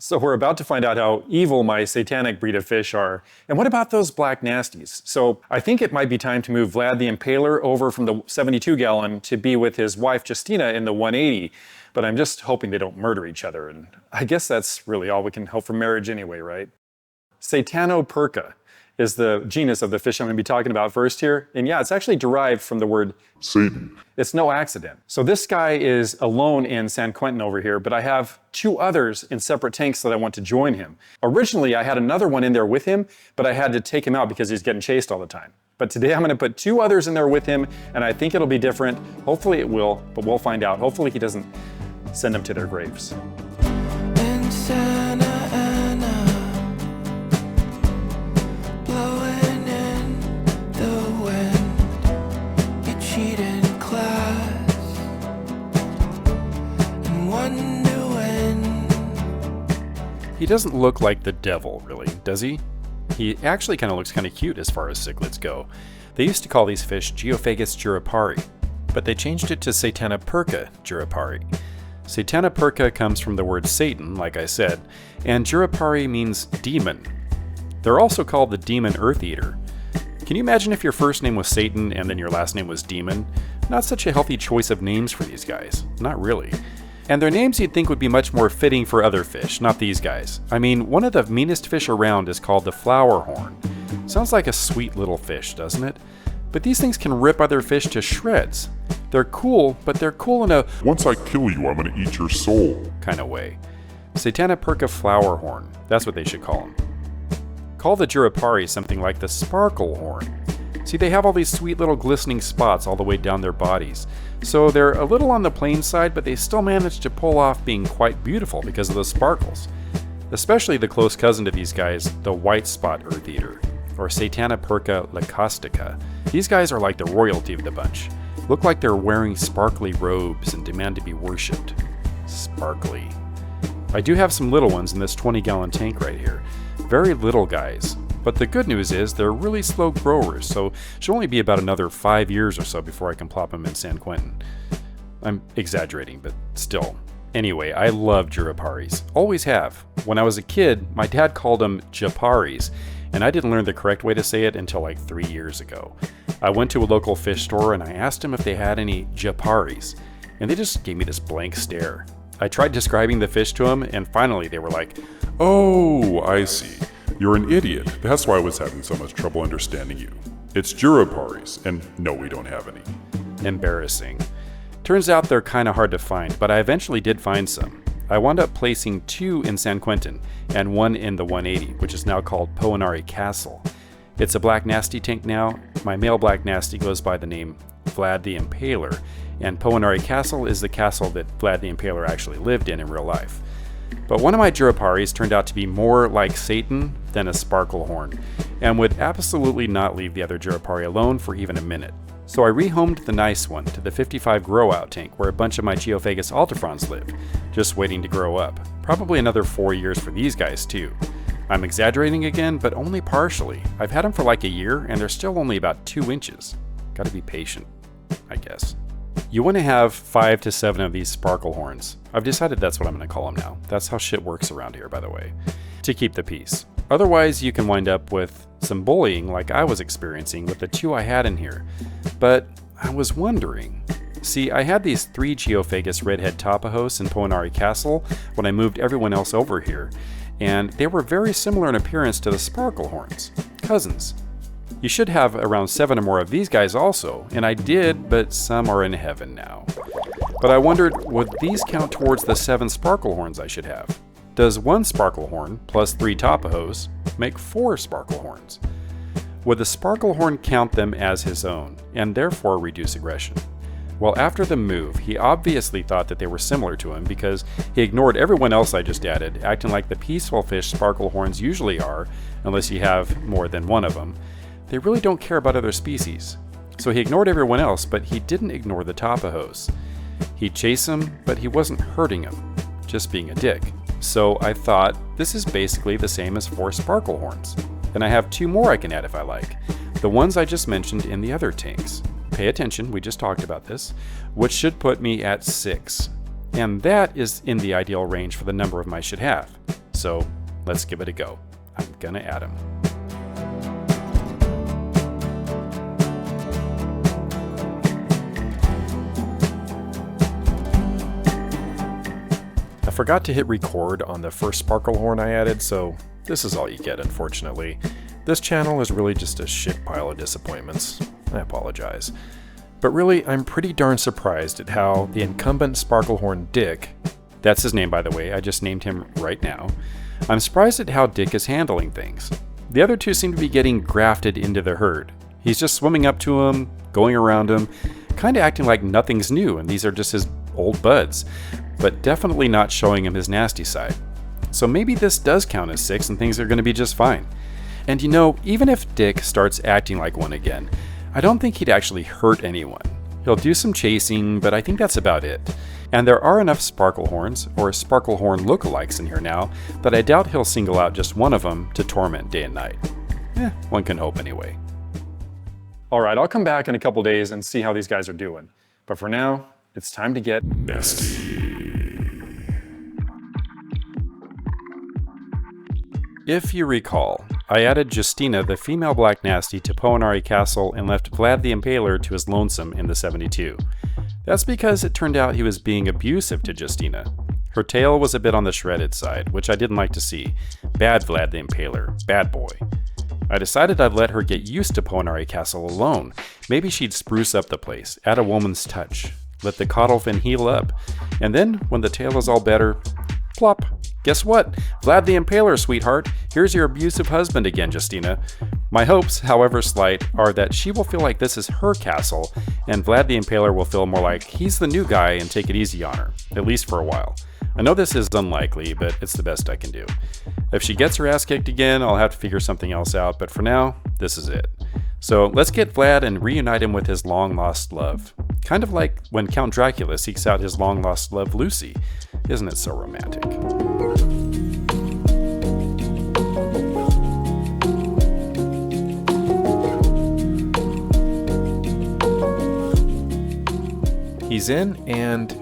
So we're about to find out how evil my satanic breed of fish are. And what about those black nasties? So I think it might be time to move Vlad the Impaler over from the 72 gallon to be with his wife Justina in the 180. But I'm just hoping they don't murder each other. And I guess that's really all we can hope for marriage anyway, right? Satanoperca is the genus of the fish I'm going to be talking about first here. And yeah, it's actually derived from the word Satan. It's no accident. So this guy is alone in San Quentin over here, but I have two others in separate tanks that I want to join him. Originally, I had another one in there with him, but I had to take him out because he's getting chased all the time. But today I'm going to put two others in there with him, and I think it'll be different. Hopefully it will, but we'll find out. Hopefully he doesn't send them to their graves. He doesn't look like the devil, really, does he? He actually kind of looks kind of cute as far as cichlids go. They used to call these fish Geophagus jurupari, but they changed it to Satanoperca jurupari. Satanoperca comes from the word Satan, like I said, and jurupari means demon. They're also called the demon eartheater. Can you imagine if your first name was Satan and then your last name was demon? Not such a healthy choice of names for these guys. Not really. And their names you'd think would be much more fitting for other fish, not these guys. I mean, one of the meanest fish around is called the flower horn. Sounds like a sweet little fish, doesn't it? But these things can rip other fish to shreds. They're cool, but they're cool in a "once I kill you, I'm gonna eat your soul" kind of way. Satanoperca flower horn, that's what they should call them. Call the jurupari something like the sparkle horn. See, they have all these sweet little glistening spots all the way down their bodies. So they're a little on the plain side, but they still manage to pull off being quite beautiful because of the sparkles. Especially the close cousin to these guys, the white spot eartheater, or Satanoperca leucostica. These guys are like the royalty of the bunch. Look like they're wearing sparkly robes and demand to be worshipped. Sparkly. I do have some little ones in this 20-gallon tank right here. Very little guys. But the good news is they're really slow growers, so it should only be about another 5 years or so before I can plop them in San Quentin. I'm exaggerating, but still. Anyway, I love juruparis. Always have. When I was a kid, my dad called them japaris, and I didn't learn the correct way to say it until like 3 years ago. I went to a local fish store and I asked them if they had any japaris, and they just gave me this blank stare. I tried describing the fish to them, and finally they were like, "Oh, I see. You're an idiot. That's why I was having so much trouble understanding you. It's juruparis, and no, we don't have any." Embarrassing. Turns out they're kind of hard to find, but I eventually did find some. I wound up placing 2 in San Quentin and 1 in the 180, which is now called Poenari Castle. It's a black nasty tank now. My male black nasty goes by the name Vlad the Impaler, and Poenari Castle is the castle that Vlad the Impaler actually lived in real life. But one of my juruparis turned out to be more like Satan than a sparkle horn, and would absolutely not leave the other jurupari alone for even a minute. So I rehomed the nice one to the 55 grow-out tank where a bunch of my Geophagus alterfrons live, just waiting to grow up. Probably another 4 years for these guys too. I'm exaggerating again, but only partially. I've had them for like a year, and they're still only about 2 inches. Gotta be patient, I guess. You want to have 5 to 7 of these sparkle horns. I've decided that's what I'm going to call them now. That's how shit works around here, by the way. To keep the peace. Otherwise, you can wind up with some bullying like I was experiencing with the 2 I had in here. But I was wondering. See, I had these 3 Geophagus redhead tapajos in Poenari Castle when I moved everyone else over here, and they were very similar in appearance to the sparkle horns. Cousins. You should have around 7 or more of these guys also, and I did, but some are in heaven now. But I wondered, would these count towards the 7 sparkle horns I should have? Does 1 sparkle horn plus 3 tapajos make 4 sparkle horns? Would the sparkle horn count them as his own, and therefore reduce aggression? Well, after the move, he obviously thought that they were similar to him because he ignored everyone else I just added, acting like the peaceful fish sparkle horns usually are, unless you have more than one of them. They really don't care about other species. So he ignored everyone else, but he didn't ignore the tapajos. He'd chase them, but he wasn't hurting them, just being a dick. So I thought, this is basically the same as 4 sparkle horns. And I have 2 more I can add if I like. The ones I just mentioned in the other tanks. Pay attention, we just talked about this, which should put me at 6. And that is in the ideal range for the number of my should have. So let's give it a go. I'm gonna add him. I forgot to hit record on the first sparkle horn I added, so this is all you get, unfortunately. This channel is really just a shit pile of disappointments. I apologize. But really, I'm pretty darn surprised at how the incumbent sparklehorn Dick, that's his name by the way, I just named him right now, I'm surprised at how Dick is handling things. The other two seem to be getting grafted into the herd. He's just swimming up to him, going around him, kind of acting like nothing's new and these are just his old buds, but definitely not showing him his nasty side. So maybe this does count as 6 and things are going to be just fine. And you know, even if Dick starts acting like one again, I don't think he'd actually hurt anyone. He'll do some chasing, but I think that's about it. And there are enough sparklehorns, or sparklehorn lookalikes in here now, that I doubt he'll single out just one of them to torment day and night. One can hope anyway. Alright, I'll come back in a couple days and see how these guys are doing. But for now, it's time to get nasty. If you recall, I added Justina, the female black nasty, to Poenari Castle and left Vlad the Impaler to his lonesome in the 72. That's because it turned out he was being abusive to Justina. Her tail was a bit on the shredded side, which I didn't like to see. Bad Vlad the Impaler, bad boy. I decided I'd let her get used to Poenari Castle alone. Maybe she'd spruce up the place, add a woman's touch, let the caudalfin heal up, and then, when the tail is all better, plop. Guess what? Vlad the Impaler, sweetheart. Here's your abusive husband again, Justina. My hopes, however slight, are that she will feel like this is her castle, and Vlad the Impaler will feel more like he's the new guy and take it easy on her, at least for a while. I know this is unlikely, but it's the best I can do. If she gets her ass kicked again, I'll have to figure something else out, but for now, this is it. So let's get Vlad and reunite him with his long-lost love. Kind of like when Count Dracula seeks out his long-lost love Lucy. Isn't it so romantic? He's in, and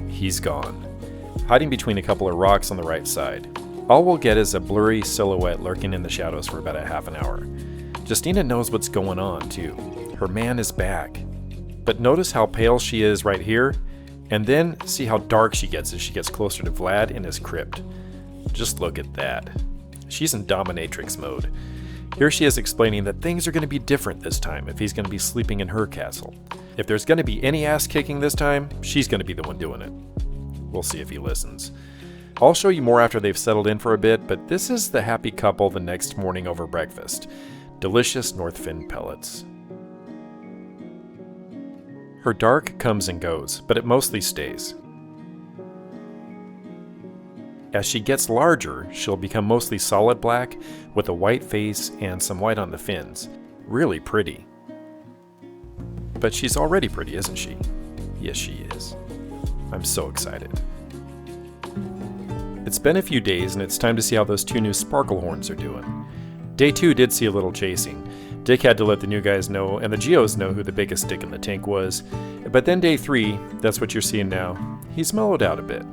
he's gone, hiding between a couple of rocks on the right side. All we'll get is a blurry silhouette lurking in the shadows for about a half an hour. Justina knows what's going on, too. Her man is back. But notice how pale she is right here, and then see how dark she gets as she gets closer to Vlad in his crypt. Just look at that. She's in dominatrix mode. Here she is explaining that things are going to be different this time if he's going to be sleeping in her castle. If there's going to be any ass kicking this time, she's going to be the one doing it. We'll see if he listens. I'll show you more after they've settled in for a bit, but this is the happy couple the next morning over breakfast. Delicious Northfin pellets. Her dark comes and goes, but it mostly stays. As she gets larger, she'll become mostly solid black with a white face and some white on the fins. Really pretty. But she's already pretty, isn't she? Yes, she is. I'm so excited. It's been a few days and it's time to see how those two new sparklehorns are doing. Day 2 did see a little chasing. Dick had to let the new guys know and the Geos know who the biggest stick in the tank was. But then day 3, that's what you're seeing now, he's mellowed out a bit.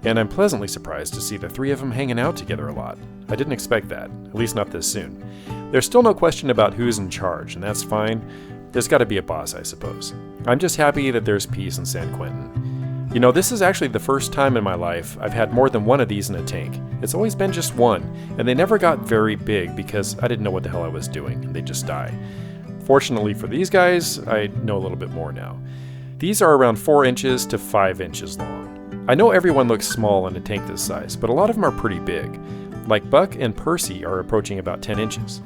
And I'm pleasantly surprised to see the 3 of them hanging out together a lot. I didn't expect that, at least not this soon. There's still no question about who's in charge, and that's fine. There's got to be a boss, I suppose. I'm just happy that there's peace in San Quentin. You know, this is actually the first time in my life I've had more than one of these in a tank. It's always been just one, and they never got very big because I didn't know what the hell I was doing, and they just die. Fortunately for these guys, I know a little bit more now. These are around 4 inches to 5 inches long. I know everyone looks small in a tank this size, but a lot of them are pretty big. Like Buck and Percy are approaching about 10 inches.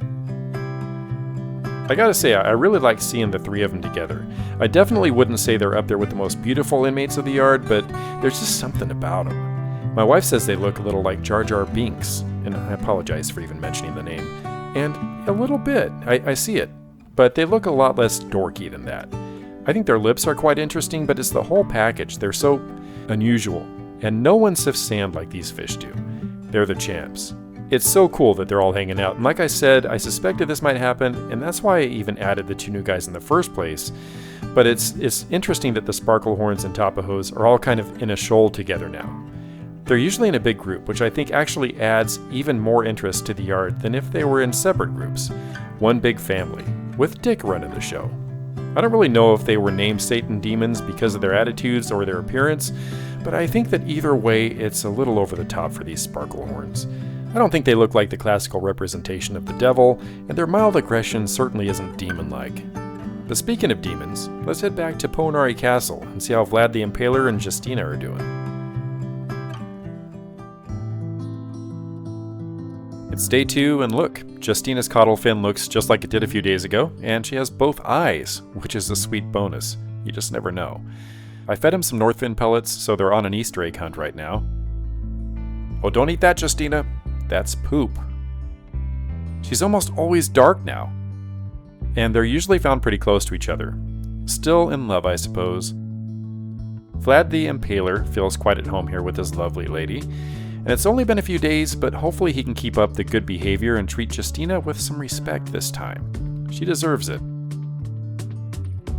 I gotta say, I really like seeing the 3 of them together. I definitely wouldn't say they're up there with the most beautiful inmates of the yard, but there's just something about them. My wife says they look a little like Jar Jar Binks, and I apologize for even mentioning the name. And a little bit, I see it, but they look a lot less dorky than that. I think their lips are quite interesting, but it's the whole package. They're so unusual, and no one sifts sand like these fish do. They're the champs. It's so cool that they're all hanging out, and like I said, I suspected this might happen, and that's why I even added the 2 new guys in the first place. But it's interesting that the sparklehorns and tapajos are all kind of in a shoal together now. They're usually in a big group, which I think actually adds even more interest to the yard than if they were in separate groups. One big family, with Dick running the show. I don't really know if they were named Satan demons because of their attitudes or their appearance, but I think that either way, it's a little over the top for these sparkle horns. I don't think they look like the classical representation of the devil, and their mild aggression certainly isn't demon-like. But speaking of demons, let's head back to Poenari Castle and see how Vlad the Impaler and Justina are doing. It's day 2, and look, Justina's caudal fin looks just like it did a few days ago, and she has both eyes, which is a sweet bonus. You just never know. I fed him some North Fin pellets, so they're on an Easter egg hunt right now. Oh, don't eat that, Justina. That's poop. She's almost always dark now. And they're usually found pretty close to each other. Still in love, I suppose. Vlad the Impaler feels quite at home here with this lovely lady. And it's only been a few days, but hopefully he can keep up the good behavior and treat Justina with some respect this time. She deserves it.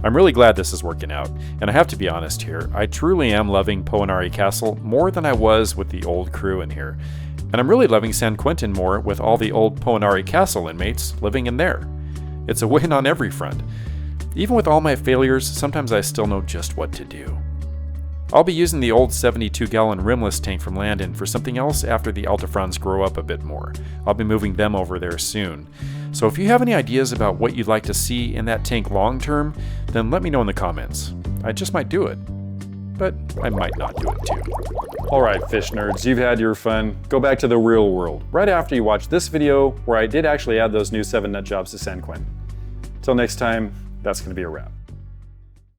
I'm really glad this is working out, and I have to be honest here, I truly am loving Poenari Castle more than I was with the old crew in here. And I'm really loving San Quentin more with all the old Poenari Castle inmates living in there. It's a win on every front. Even with all my failures, sometimes I still know just what to do. I'll be using the old 72-gallon rimless tank from Landon for something else after the Altafrons grow up a bit more. I'll be moving them over there soon. So if you have any ideas about what you'd like to see in that tank long term, then let me know in the comments. I just might do it. But I might not do it too. Alright fish nerds, you've had your fun. Go back to the real world right after you watch this video where I did actually add those new 7 nut jobs to San Quentin. Till next time, that's going to be a wrap.